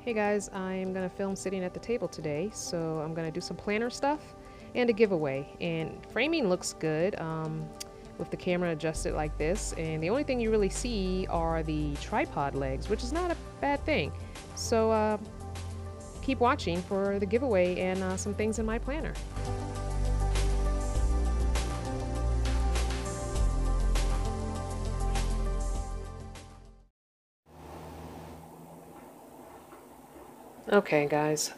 Hey guys, I'm gonna film sitting at the table today, so I'm gonna do some planner stuff and a giveaway. And framing looks good with the camera adjusted like this, and the only thing you really see are the tripod legs, which is not a bad thing. So keep watching for the giveaway and some things in my planner. Okay guys,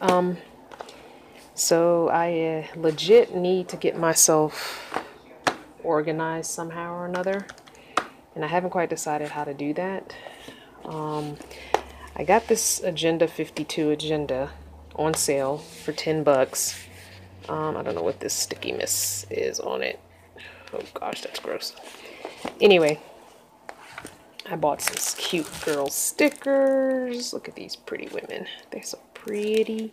so I legit need to get myself organized somehow or another, and I haven't quite decided how to do that. I got this Agenda 52 agenda on sale for 10 bucks. I don't know what this sticky mess is on it. Oh gosh, that's gross. Anyway, I bought some cute girl stickers. Look at these pretty women. They're so pretty.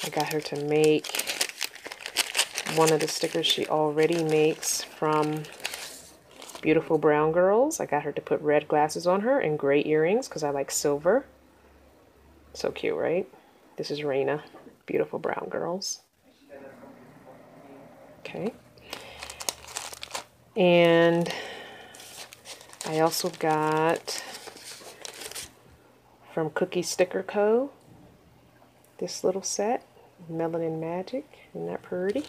I got her to make one of the stickers she already makes from Beautiful Brown Girls. I got her to put red glasses on her and gray earrings because I like silver. So cute, right? This is Raina, Beautiful Brown Girls. Okay. And I also got from Cookie Sticker Co. this little set, Melanin Magic. Isn't that pretty?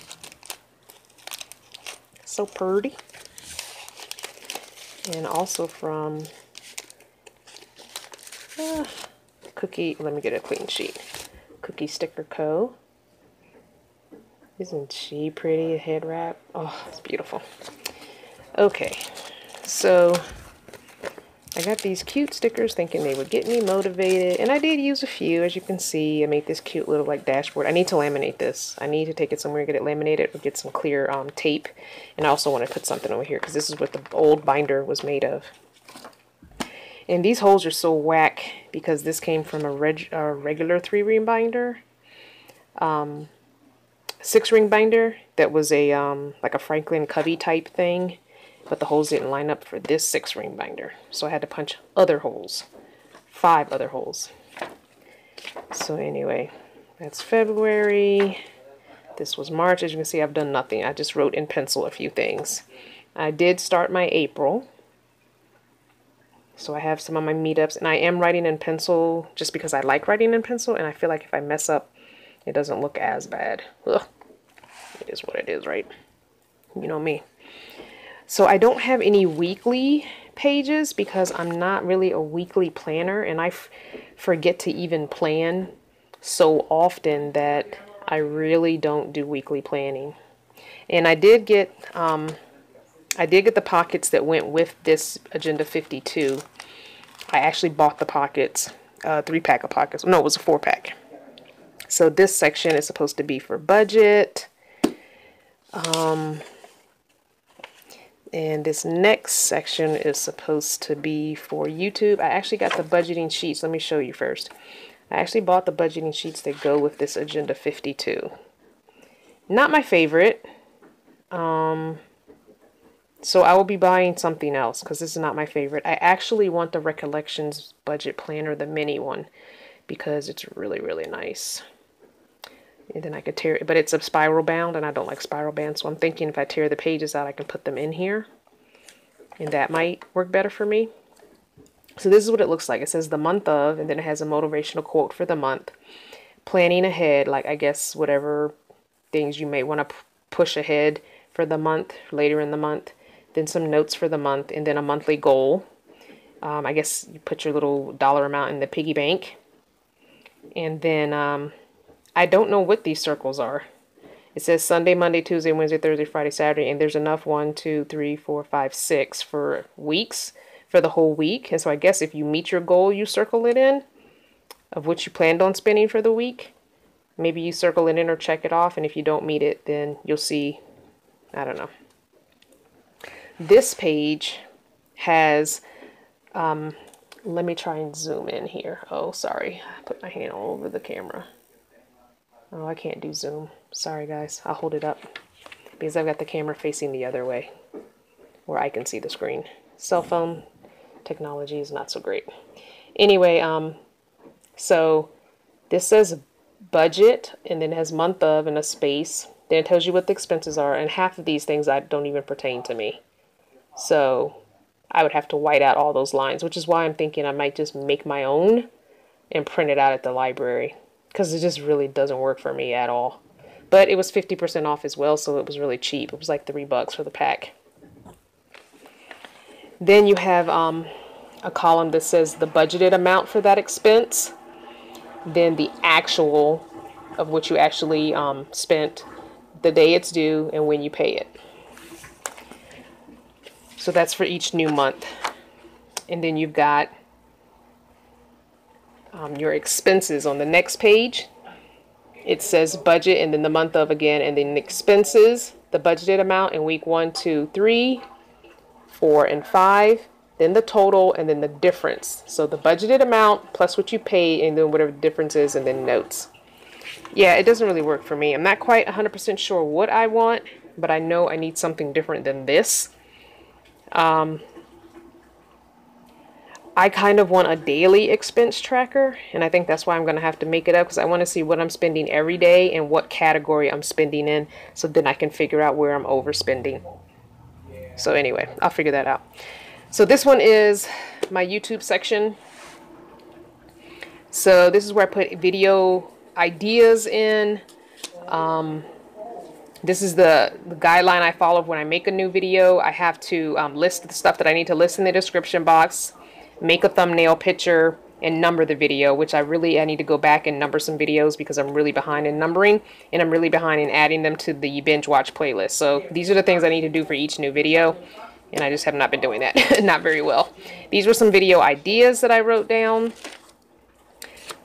So pretty. And also from Cookie, let me get a clean sheet. Cookie Sticker Co. Isn't she pretty? A head wrap. Oh, it's beautiful. Okay, so I got these cute stickers thinking they would get me motivated, and I did use a few. As you can see, I made this cute little like dashboard. I need to laminate this. I need to take it somewhere and get it laminated or get some clear tape. And I also want to put something over here because this is what the old binder was made of. And these holes are so whack because this came from a regular 3-ring binder. 6-ring binder that was a like a Franklin Covey type thing. But the holes didn't line up for this 6-ring binder. So I had to punch other holes. 5 other holes. So anyway, that's February. This was March. As you can see, I've done nothing. I just wrote in pencil a few things. I did start my April. So I have some of my meetups. And I am writing in pencil just because I like writing in pencil. And I feel like if I mess up, it doesn't look as bad. Ugh. It is what it is, right? You know me. So I don't have any weekly pages because I'm not really a weekly planner, and I forget to even plan so often that I really don't do weekly planning. And I did get the pockets that went with this Agenda 52. I actually bought the pockets, 3-pack of pockets. No, it was a 4-pack. So this section is supposed to be for budget. And this next section is supposed to be for YouTube. I actually got the budgeting sheets. Let me show you first. I actually bought the budgeting sheets that go with this Agenda 52. Not my favorite. So I will be buying something else because this is not my favorite. I actually want the Recollections Budget Planner, the mini one, because it's really, really nice. And then I could tear it, but it's a spiral bound, and I don't like spiral bound, so I'm thinking if I tear the pages out, I can put them in here, and that might work better for me. So this is what it looks like. It says the month of, and then it has a motivational quote for the month. Planning ahead, like I guess whatever things you may want to push ahead for the month, later in the month. Then some notes for the month, and then a monthly goal. I guess you put your little dollar amount in the piggy bank. And then I don't know what these circles are. It says Sunday, Monday, Tuesday, Wednesday, Thursday, Friday, Saturday, and there's enough 1, 2, 3, 4, 5, 6 for weeks, for the whole week. And so I guess if you meet your goal, you circle it in of what you planned on spending for the week. Maybe you circle it in or check it off, and if you don't meet it, then you'll see, I don't know. This page has, let me try and zoom in here. Oh, sorry, I put my hand all over the camera. Oh, I can't do zoom. Sorry, guys. I'll hold it up because I've got the camera facing the other way where I can see the screen. Cell phone technology is not so great. Anyway, So this says budget, and then it has month of and a space. Then it tells you what the expenses are, and half of these things don't even pertain to me. So I would have to white out all those lines, which is why I'm thinking I might just make my own and print it out at the library, because it just really doesn't work for me at all. But it was 50% off as well, so it was really cheap. It was like $3 for the pack. Then you have a column that says the budgeted amount for that expense, then the actual of what you actually spent, the day it's due, and when you pay it. So that's for each new month. And then you've got your expenses on the next page. It says budget, and then the month of again, and then expenses, the budgeted amount in week 1, 2, 3, 4, and 5, then the total, and then the difference. So the budgeted amount plus what you pay, and then whatever the difference is, and then notes. Yeah, it doesn't really work for me. I'm not quite 100% sure what I want, but I know I need something different than this. I kind of want a daily expense tracker, and I think that's why I'm going to have to make it up, because I want to see what I'm spending every day and what category I'm spending in, so then I can figure out where I'm overspending. So anyway, I'll figure that out. So this one is my YouTube section. So this is where I put video ideas in. This is the guideline I follow when I make a new video. I have to list the stuff that I need to list in the description box, make a thumbnail picture, and number the video, which I need to go back and number some videos because I'm really behind in numbering, and I'm really behind in adding them to the binge watch playlist. So these are the things I need to do for each new video, and I just have not been doing that. Not very well. These were some video ideas that I wrote down,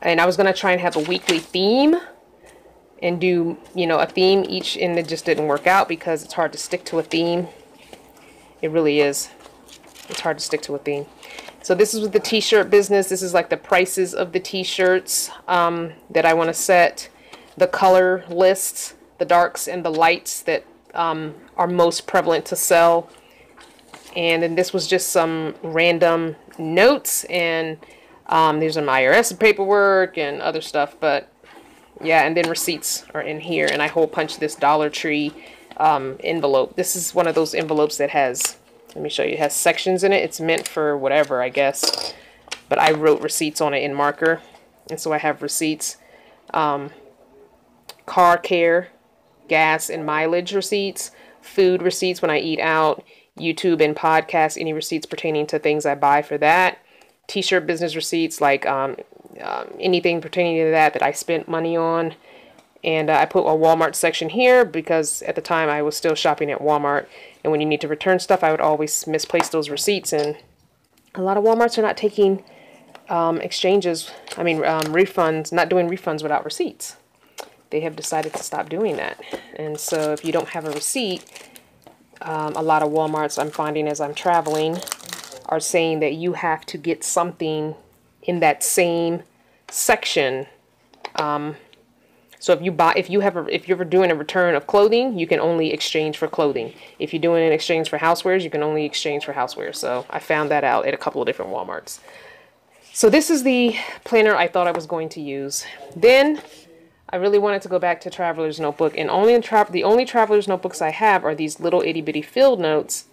and I was going to try and have a weekly theme and do, you know, a theme each, and it just didn't work out because it's hard to stick to a theme. It really is. It's hard to stick to a theme. So this is with the t-shirt business. This is like the prices of the t-shirts that I want to set, the color lists, the darks and the lights that are most prevalent to sell. And then this was just some random notes, and there's some IRS paperwork and other stuff, but yeah, and then receipts are in here, and I hole punched this Dollar Tree envelope. This is one of those envelopes that has, let me show you, it has sections in it. It's meant for whatever, I guess, but I wrote receipts on it in marker, and so I have receipts, car care, gas and mileage receipts, food receipts when I eat out, YouTube and podcasts, any receipts pertaining to things I buy for that, t-shirt business receipts, like anything pertaining to that I spent money on. And I put a Walmart section here because at the time I was still shopping at Walmart, and when you need to return stuff, I would always misplace those receipts, and a lot of Walmarts are not taking refunds, not doing refunds without receipts. They have decided to stop doing that. And so if you don't have a receipt, a lot of Walmarts, I'm finding as I'm traveling, are saying that you have to get something in that same section. So if you're doing a return of clothing, you can only exchange for clothing. If you're doing an exchange for housewares, you can only exchange for housewares. So I found that out at a couple of different Walmarts. So this is the planner I thought I was going to use. Then I really wanted to go back to Traveler's Notebook, and the only Traveler's Notebooks I have are these little itty bitty field notes,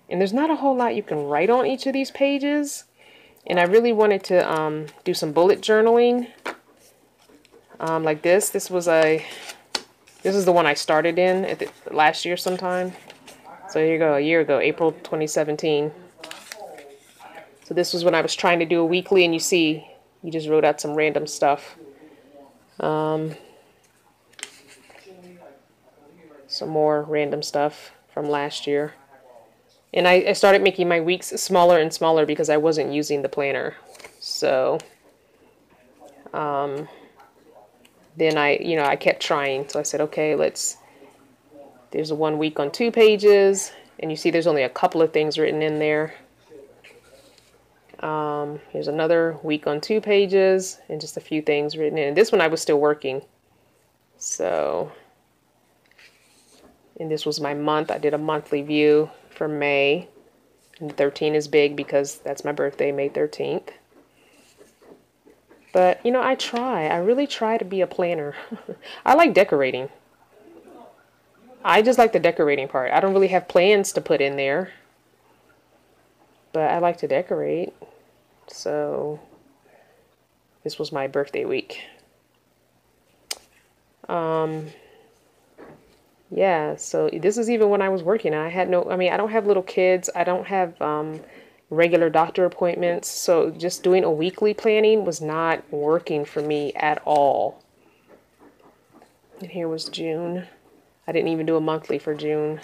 and there's not a whole lot you can write on each of these pages. And I really wanted to do some bullet journaling. Like this. This is the one I started in last year sometime. So here you go, a year ago, April 2017. So this was when I was trying to do a weekly, and you see, you just wrote out some random stuff. Some more random stuff from last year. And I started making my weeks smaller and smaller because I wasn't using the planner. So, then I kept trying. So I said, okay, there's a 1 week on 2 pages, and you see there's only a couple of things written in there. Here's another week on 2 pages, and just a few things written in. And this one I was still working. So, and this was my month. I did a monthly view for May. And 13 is big because that's my birthday, May 13th. But, you know, I really try to be a planner. I like decorating. I just like the decorating part. I don't really have plans to put in there, but I like to decorate. So this was my birthday week. Yeah, so this is even when I was working. I don't have little kids. I don't have regular doctor appointments. So just doing a weekly planning was not working for me at all. And here was June. I didn't even do a monthly for June.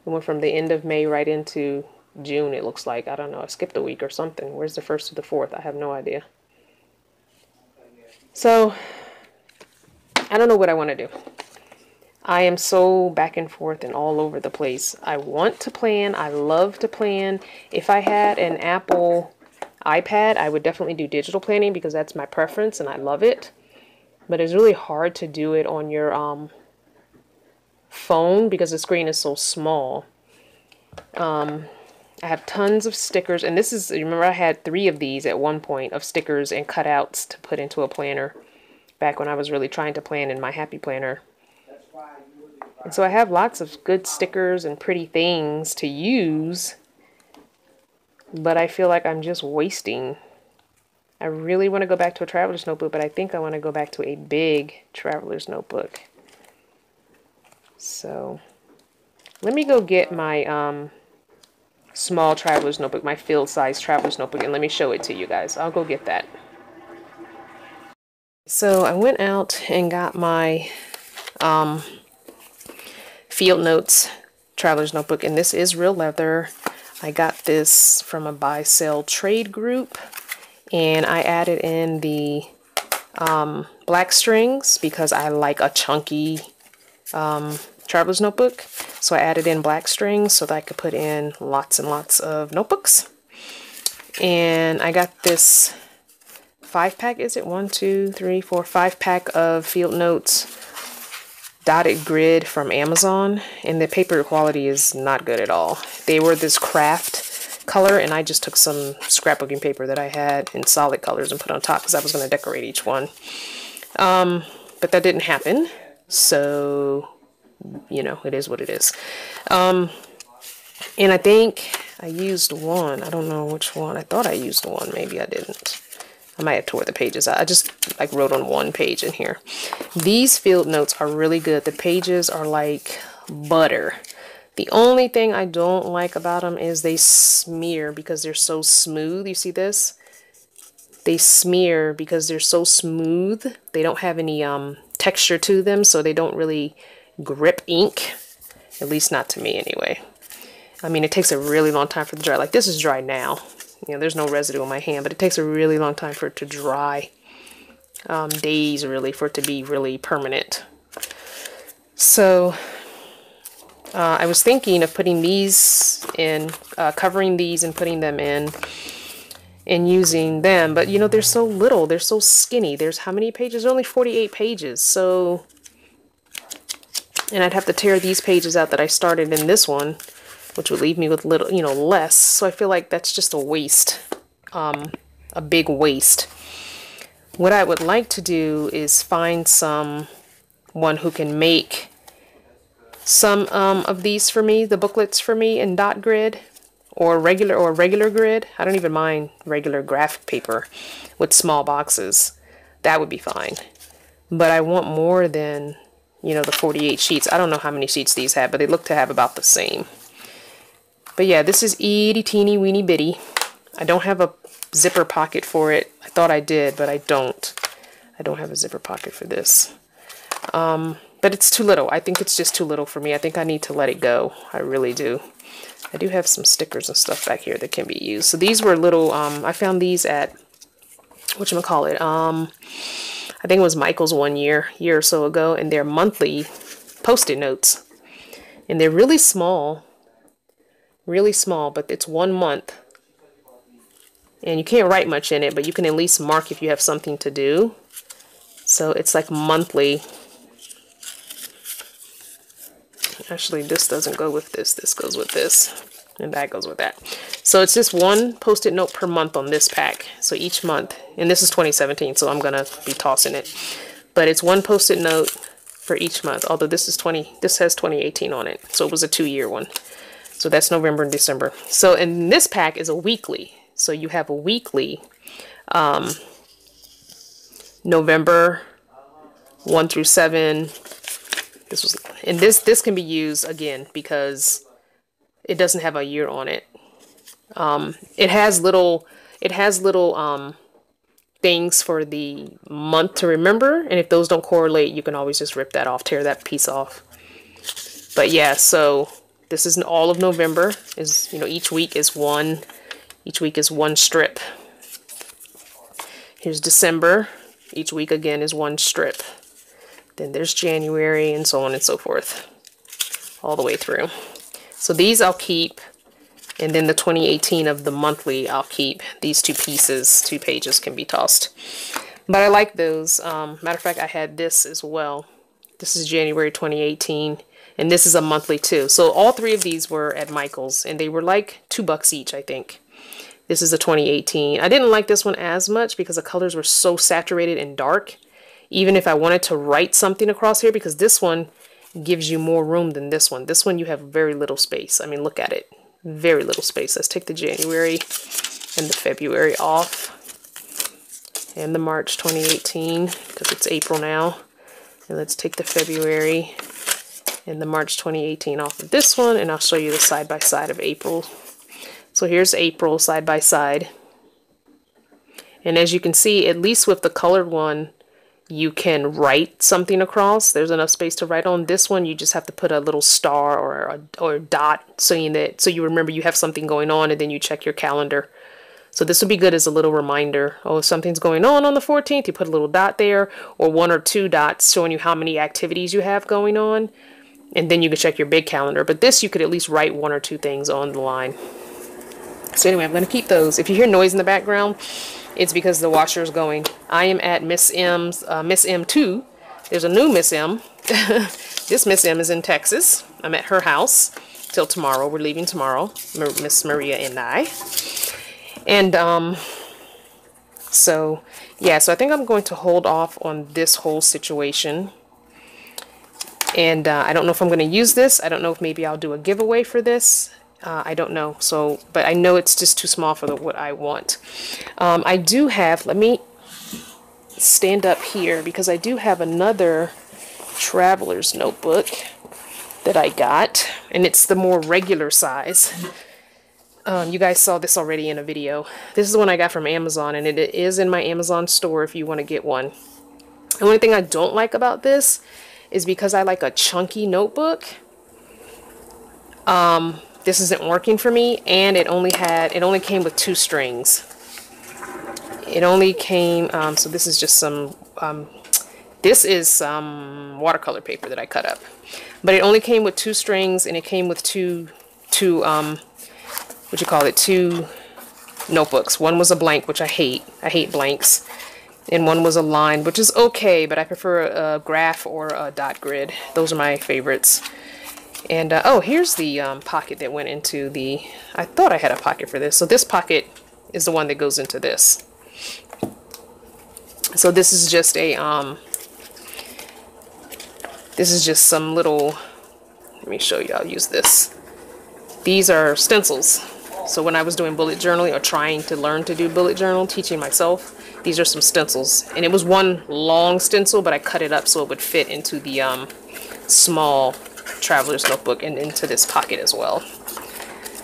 It went from the end of May right into June, it looks like. I don't know. I skipped a week or something. Where's the 1st to the 4th? I have no idea. So, I don't know what I want to do. I am so back and forth and all over the place. I want to plan. I love to plan. If I had an Apple iPad, I would definitely do digital planning because that's my preference and I love it. But it's really hard to do it on your phone because the screen is so small. I have tons of stickers, and this is, remember I had 3 of these at one point of stickers and cutouts to put into a planner back when I was really trying to plan in my Happy Planner. And so I have lots of good stickers and pretty things to use, but I feel like I'm just wasting. I really want to go back to a traveler's notebook, but I think I want to go back to a big traveler's notebook. So let me go get my small traveler's notebook, my field size traveler's notebook, and let me show it to you guys. I'll go get that. So I went out and got my Field Notes traveler's notebook, and this is real leather. I got this from a buy sell trade group, and I added in the black strings because I like a chunky traveler's notebook. So I added in black strings so that I could put in lots and lots of notebooks. And I got this 5-pack, is it? 1, 2, 3, 4, 5-pack of Field Notes dotted grid from Amazon, and the paper quality is not good at all. They were this craft color, and I just took some scrapbooking paper that I had in solid colors and put on top because I was going to decorate each one. But that didn't happen, so you know, it is what it is. And I think I used one. I don't know which one. I thought I used one. Maybe I didn't. I might have tore the pages out. I just like wrote on one page in here. These Field Notes are really good. The pages are like butter. The only thing I don't like about them is they smear because they're so smooth. You see this? They smear because they're so smooth. They don't have any texture to them, so they don't really grip ink. At least not to me anyway. I mean, it takes a really long time for it to dry. Like this is dry now. You know, there's no residue on my hand, but it takes a really long time for it to dry. Days, really, for it to be really permanent. So, I was thinking of putting these in, covering these and putting them in, and using them. But, you know, they're so little. They're so skinny. There's how many pages? Only 48 pages. So, and I'd have to tear these pages out that I started in this one, which would leave me with little, you know, less. So I feel like that's just a waste, a big waste. What I would like to do is find someone who can make some of these for me, the booklets for me in dot grid or regular grid. I don't even mind regular graphic paper with small boxes. That would be fine. But I want more than, you know, the 48 sheets. I don't know how many sheets these have, but they look to have about the same. But yeah, this is itty teeny weeny bitty. I don't have a zipper pocket for it. I thought I did, but I don't. I don't have a zipper pocket for this. But it's too little. I think it's just too little for me. I think I need to let it go. I really do. I do have some stickers and stuff back here that can be used. So these were little, I found these at, whatchamacallit, I think it was Michael's one year or so ago, and they're monthly Post-it notes. And they're really small, but it's 1 month. And you can't write much in it, but you can at least mark if you have something to do. So it's like monthly. Actually, this doesn't go with this. This goes with this. And that goes with that. So it's just 1 Post-it note per month on this pack. So each month And this is 2017, so I'm gonna be tossing it. But it's one post-it note for each month, although this has 2018 on it, so it was a 2-year one. So that's November and December. So, and this pack is a weekly. So you have a weekly, November 1 through 7. This can be used again because it doesn't have a year on it. It has little things for the month to remember, and if those don't correlate, you can always just rip that off, tear that piece off. But yeah, so this is all of November. Is, you know, each week is one strip. Here's December. Each week again is one strip. Then there's January, and so on and so forth, all the way through. So these I'll keep. And then the 2018 of the monthly, I'll keep. These 2 pieces, 2 pages can be tossed. But I like those. Matter of fact, I had this as well. This is January 2018. And this is a monthly too. So all 3 of these were at Michael's. And they were like $2 each, I think. This is a 2018. I didn't like this one as much because the colors were so saturated and dark. Even if I wanted to write something across here, because this one gives you more room than this one. This one you have very little space. I mean, look at it. Very little space. Let's take the January and the February off, and the March 2018 because it's April now. And let's take the February and the March 2018 off of this one, and I'll show you the side by side of April. So here's April side by side, and as you can see, at least with the colored one, you can write something across. There's enough space to write on. This one, you just have to put a little star or a dot so you remember you have something going on, and then you check your calendar. So this would be good as a little reminder. Oh, if something's going on the 14th, you put a little dot there, or 1 or 2 dots showing you how many activities you have going on, and then you can check your big calendar. But this, you could at least write 1 or 2 things on the line. So anyway, I'm going to keep those. If you hear noise in the background, it's because the washer is going. I am at Miss M2. There's a new Miss M. This Miss M is in Texas. I'm at her house till tomorrow. We're leaving tomorrow, Miss Maria and I. And so yeah, so I think I'm going to hold off on this whole situation. And I don't know if I'm going to use this. I don't know if maybe I'll do a giveaway for this. I don't know. So, but I know it's just too small for what I want. I do have, let me stand up here because I do have another traveler's notebook that I got, and it's the more regular size. You guys saw this already in a video. This is one I got from Amazon, and it is in my Amazon store if you want to get one. The only thing I don't like about this is because I like a chunky notebook. This isn't working for me, and it only came with 2 strings. It only came, so this is just some, this is some watercolor paper that I cut up. But it only came with 2 strings, and it came with two notebooks. One was a blank, which I hate. I hate blanks. And one was a line, which is okay, but I prefer a graph or a dot grid. Those are my favorites. And, oh, here's the pocket that went into the, I thought I had a pocket for this. So this pocket is the one that goes into this. So this is just a, this is just some little, let me show you, I'll use this. These are stencils. So when I was doing bullet journaling, or trying to learn to do bullet journal, teaching myself, these are some stencils. And it was one long stencil, but I cut it up so it would fit into the small traveler's notebook and into this pocket as well.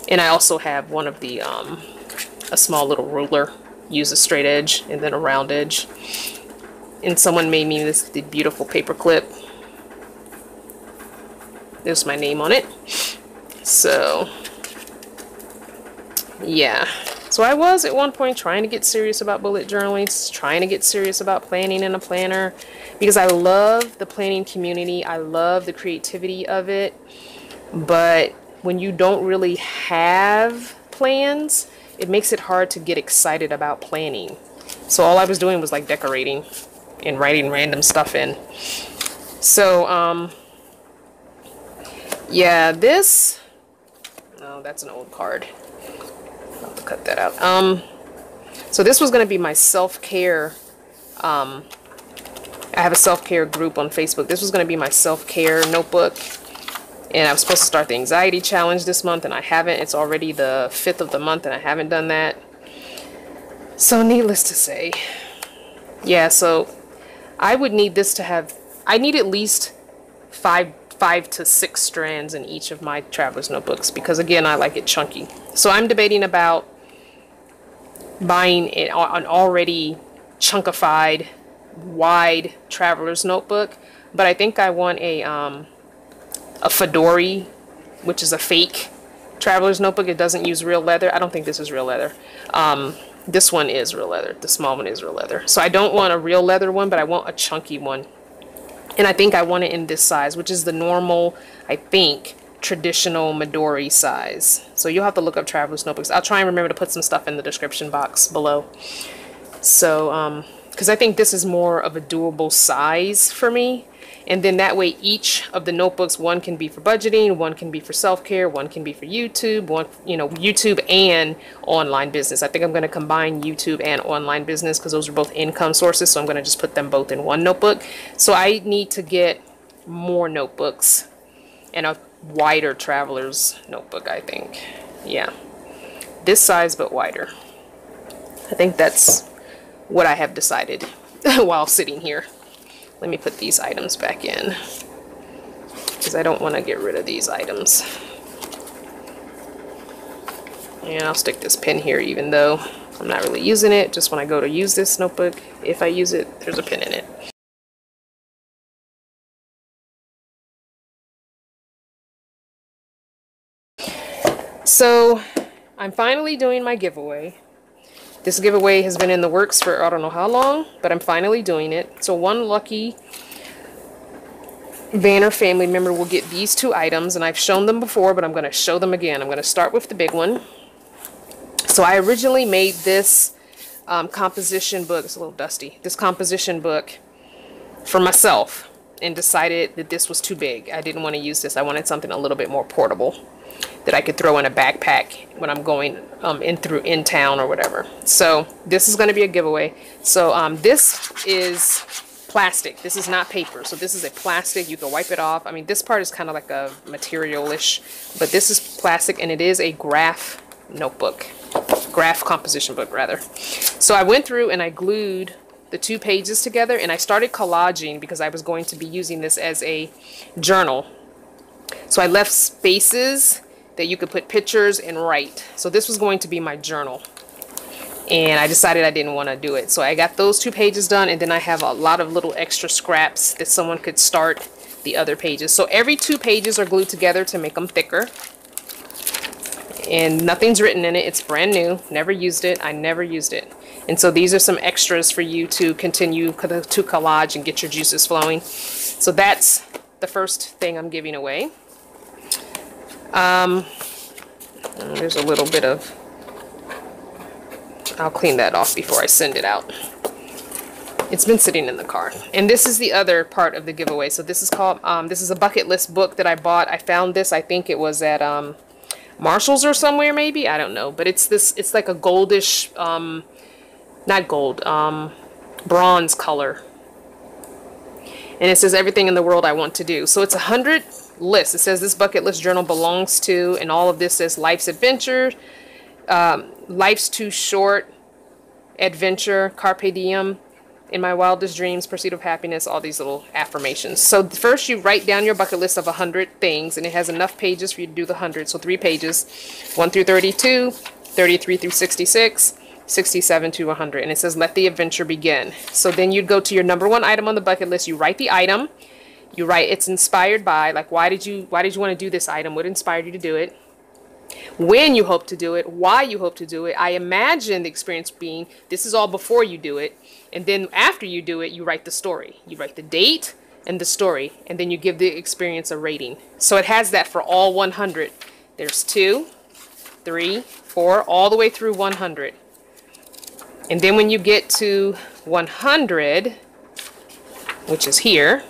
And I also have one of the, a small little ruler. Use a straight edge and then a round edge. And someone made me the beautiful paper clip. There's my name on it. So, yeah. So I was at one point trying to get serious about bullet journaling, trying to get serious about planning in a planner, because I love the planning community. I love the creativity of it. But when you don't really have plans, it makes it hard to get excited about planning. So all I was doing was like decorating and writing random stuff in. So, yeah, this, oh, that's an old card. I'll have to cut that out. So this was going to be my self-care. I have a self-care group on Facebook. This was going to be my self-care notebook. And I was supposed to start the anxiety challenge this month, and I haven't. It's already the 5th of the month, and I haven't done that. So needless to say, yeah, so I would need this to have, I need at least five to six strands in each of my traveler's notebooks, because again, I like it chunky. So I'm debating about buying an already chunkified, wide traveler's notebook, but I think I want a Fedori, which is a fake traveler's notebook. It doesn't use real leather. I don't think this is real leather. This one is real leather. The small one is real leather. So I don't want a real leather one, but I want a chunky one. And I think I want it in this size, which is the normal, I think, traditional Midori size. So you'll have to look up traveler's notebooks. I'll try and remember to put some stuff in the description box below. So, because I think this is more of a doable size for me. And then that way each of the notebooks, one can be for budgeting, one can be for self-care, one can be for YouTube, one, you know, YouTube and online business. I think I'm going to combine YouTube and online business because those are both income sources. So I'm going to just put them both in one notebook. So I need to get more notebooks and a wider traveler's notebook, I think. Yeah. This size, but wider. I think that's what I have decided while sitting here. Let me put these items back in because I don't want to get rid of these items. And I'll stick this pin here even though I'm not really using it. Just when I go to use this notebook, if I use it, there's a pin in it. So I'm finally doing my giveaway. This giveaway has been in the works for I don't know how long, but I'm finally doing it. So one lucky Vanner family member will get these two items, and I've shown them before, but I'm going to show them again. I'm going to start with the big one. So I originally made this composition book. It's a little dusty. This composition book for myself and decided that this was too big. I didn't want to use this. I wanted something a little bit more portable that I could throw in a backpack when I'm going in town or whatever. So this is going to be a giveaway. So this is plastic. This is not paper. So this is a plastic. You can wipe it off. I mean, this part is kind of like a material-ish, but this is plastic, and it is a graph notebook. Graph composition book, rather. So I went through and I glued the two pages together, and I started collaging because I was going to be using this as a journal. So I left spaces that you could put pictures and write. So this was going to be my journal. And I decided I didn't want to do it. So I got those two pages done, and then I have a lot of little extra scraps that someone could start the other pages. So every two pages are glued together to make them thicker. And nothing's written in it. It's brand new. Never used it. I never used it. And so these are some extras for you to continue to collage and get your juices flowing. So that's the first thing I'm giving away. There's a little bit of, I'll clean that off before I send it out. It's been sitting in the car. And this is the other part of the giveaway. So this is called, this is a bucket list book that I bought. I found this, I think it was at Marshall's or somewhere maybe, I don't know. But it's this, it's like a goldish, not gold, bronze color. And it says everything in the world I want to do. So it's 100 lists. It says this bucket list journal belongs to, and all of this says life's adventure, life's too short, adventure, carpe diem, in my wildest dreams, pursuit of happiness, all these little affirmations. So first you write down your bucket list of 100 things, and it has enough pages for you to do the 100. So 3 pages, 1 through 32, 33 through 66, 67 to 100, and it says let the adventure begin. So then you'd go to your number 1 item on the bucket list. You write the item. You write it's inspired by, like why did you want to do this item? What inspired you to do it? When you hope to do it, why you hope to do it. I imagine the experience being this is all before you do it, and then after you do it, you write the story. You write the date and the story, and then you give the experience a rating. So it has that for all 100. There's 2, 3, 4, all the way through 100. And then when you get to 100, which is here,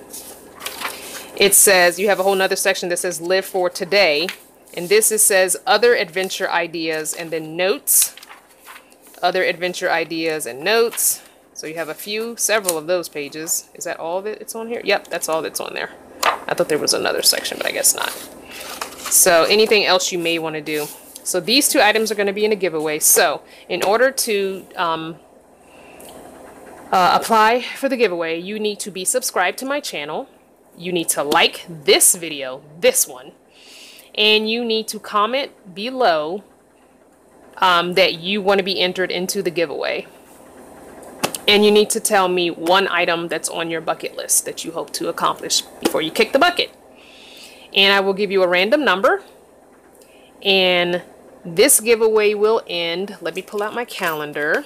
it says you have a whole nother section that says live for today. And this says other adventure ideas, and then notes, other adventure ideas and notes. So you have several of those pages. Is that all that it's on here? Yep, that's all that's on there. I thought there was another section, but I guess not. So anything else you may want to do. So these 2 items are going to be in a giveaway. So in order to apply for the giveaway, you need to be subscribed to my channel. You need to like this video, this one. And you need to comment below that you want to be entered into the giveaway. And you need to tell me 1 item that's on your bucket list that you hope to accomplish before you kick the bucket. And I will give you a random number. And this giveaway will end. Let me pull out my calendar.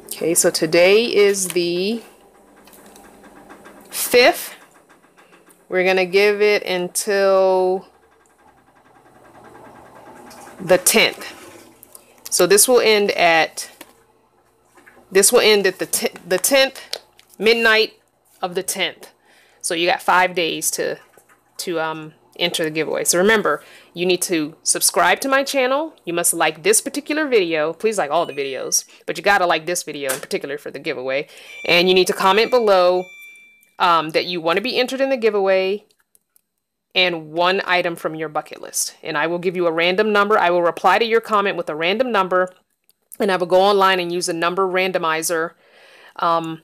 Okay, so today is the 5th. We're going to give it until the 10th. So this will end at the 10th, midnight of the 10th. So you got 5 days to enter the giveaway. So remember, you need to subscribe to my channel. You must like this particular video. Please like all the videos, but you gotta like this video in particular for the giveaway. And you need to comment below that you want to be entered in the giveaway and 1 item from your bucket list. And I will give you a random number. I will reply to your comment with a random number. And I will go online and use a number randomizer, and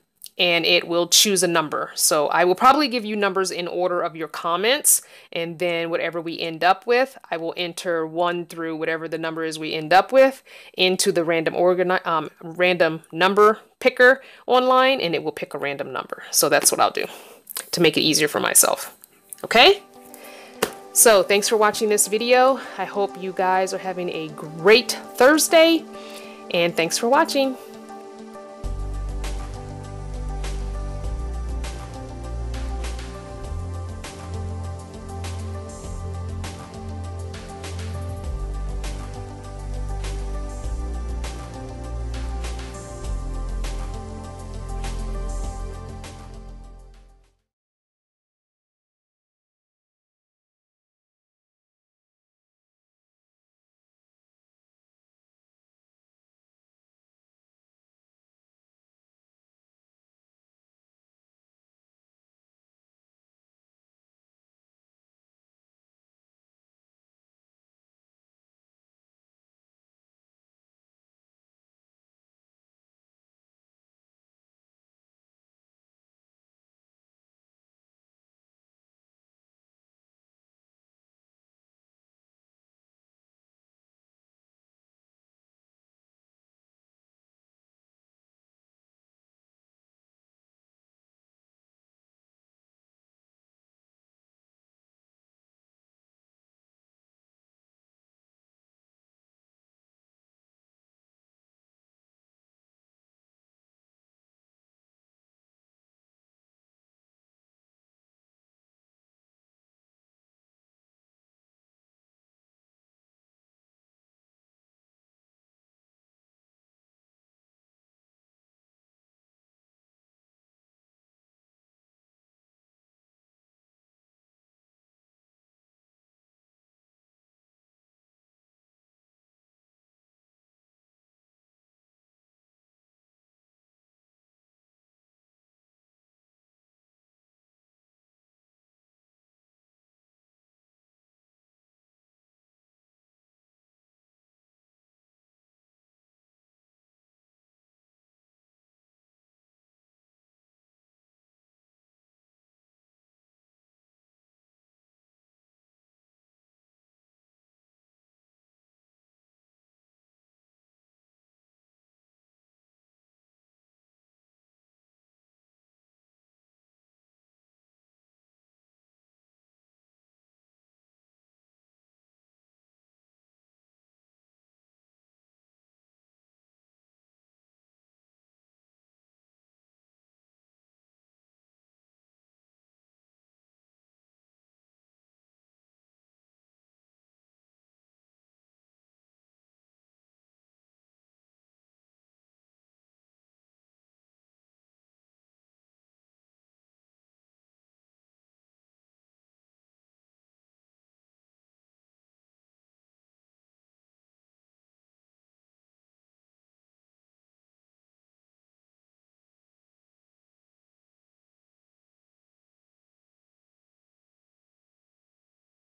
it will choose a number. So I will probably give you numbers in order of your comments, and then whatever we end up with, I will enter 1 through whatever the number is we end up with into the random number picker online, and it will pick a random number. So that's what I'll do to make it easier for myself. Okay? So thanks for watching this video. I hope you guys are having a great Thursday. And thanks for watching.